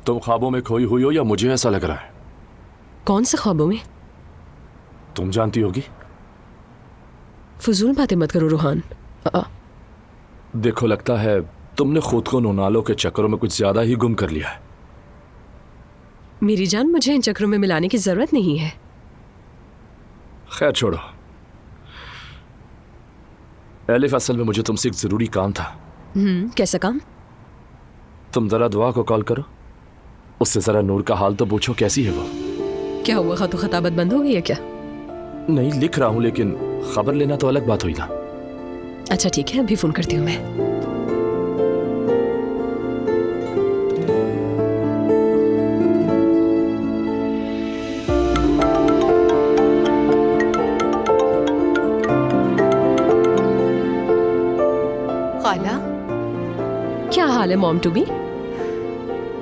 तुम ख्वाबों में खोई हुई हो या मुझे ऐसा लग रहा है? कौन से ख्वाबों में? तुम जानती होगी। फजूल बातें मत करो रोहान। देखो, लगता है तुमने खुद को नोनालो के चक्करों में कुछ ज्यादा ही गुम कर लिया है। मेरी जान, मुझे इन चक्करों में मिलाने की जरूरत नहीं है। खैर छोड़ो। एलिफ, असल में मुझे तुमसे एक जरूरी काम था। कैसा काम? तुम जरा दुआ को कॉल करो, उससे जरा नूर का हाल तो पूछो, कैसी है वो। क्या हुआ, खतो खताबत बंद हो गई है क्या? नहीं, लिख रहा हूं, लेकिन खबर लेना तो अलग बात हुई ना। अच्छा ठीक है, अभी फोन करती हूँ मैं। खाला, क्या हाल है मॉम टू बी?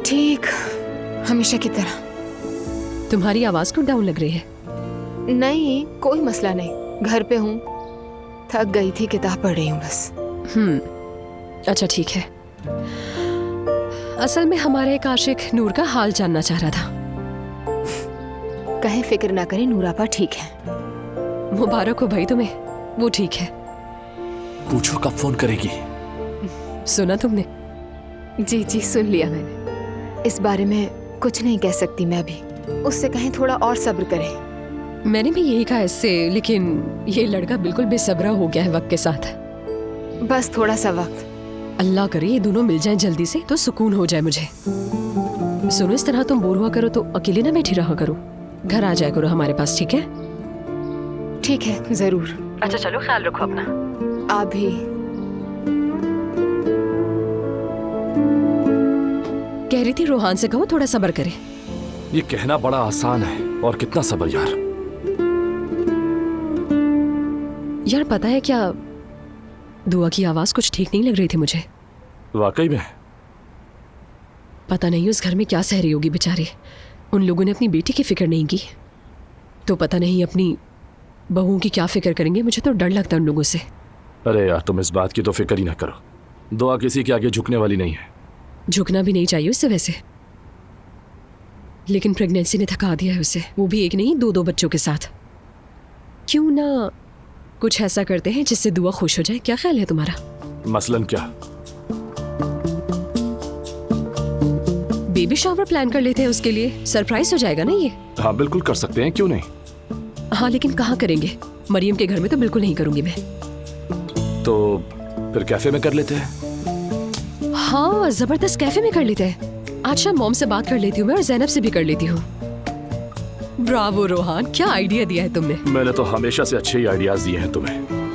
ठीक, हमेशा की तरह। तुम्हारी आवाज क्यों डाउन लग रही है? नहीं, कोई मसला नहीं, घर पे हूँ, थक गई थी, किताब पढ़ रही हूँ बस। अच्छा ठीक है। असल में हमारे एक आशिक नूर का हाल जानना चाह रहा था। कहीं फिक्र ना करें, नूरापा ठीक है। मुबारक हो भाई तुम्हें, वो ठीक है। पूछो कब फोन करेगी। सुना तुमने? जी जी, सुन लिया मैंने। इस बारे में कुछ नहीं कह सकती मैं अभी, उससे कहें थोड़ा और सब्र करें। मैंने भी यही कहा इससे, लेकिन ये लड़का बिल्कुल बेसब्रा हो गया है वक्त के साथ। बस थोड़ा सा वक्त। अल्लाह करे ये दोनों मिल जाएं जल्दी से तो सुकून हो जाए मुझे। सुनो, इस तरह तुम बोर हुआ करो तो अकेले ना बैठी रहा करो, घर आ जाया करो हमारे पास, ठीक है? ठीक है, जरूर। अच्छा चलो, ख्याल रखो अपना। आप भी। कह रही थी रोहान से कहो थोड़ा सब्र करे। ये कहना बड़ा आसान है, और कितना सब्र यार। यार पता है क्या, दुआ की आवाज कुछ ठीक नहीं लग रही थी मुझे। वाकई में? पता नहीं उस घर में क्या सह रही होगी बेचारे। उन लोगों ने अपनी बेटी की फिक्र नहीं की, तो पता नहीं अपनी बहू की क्या फिक्र करेंगे। मुझे तो डर लगता है उन लोगों से। अरे यार, तुम इस बात की तो फिक्र ही ना करो। दुआ किसी के आगे झुकने वाली नहीं है। झुकना भी नहीं चाहिए उससे वैसे, लेकिन प्रेगनेंसी ने थका दिया है उसे, वो भी एक नहीं, दो बच्चों के साथ। क्यों ना कुछ ऐसा करते हैं जिससे दुआ खुश हो जाए? क्या ख्याल है तुम्हारा? मसलन क्या? बेबी शावर प्लान कर लेते हैं उसके लिए, सरप्राइज हो जाएगा ना ये। हाँ बिल्कुल कर सकते हैं, क्यों नहीं। हाँ लेकिन कहाँ करेंगे? मरियम के घर में तो बिल्कुल नहीं करूंगी मैं। तो फिर कैफे में कर लेते हैं। हाँ जबरदस्त, कैफे में कर लेते हैं। आज शाम मॉम से बात कर लेती हूँ मैं, और ज़ैनब से भी कर लेती हूँ। ब्रावो रोहान, क्या आइडिया दिया है तुमने। मैंने तो हमेशा से अच्छे ही आइडियाज दिए हैं तुम्हें।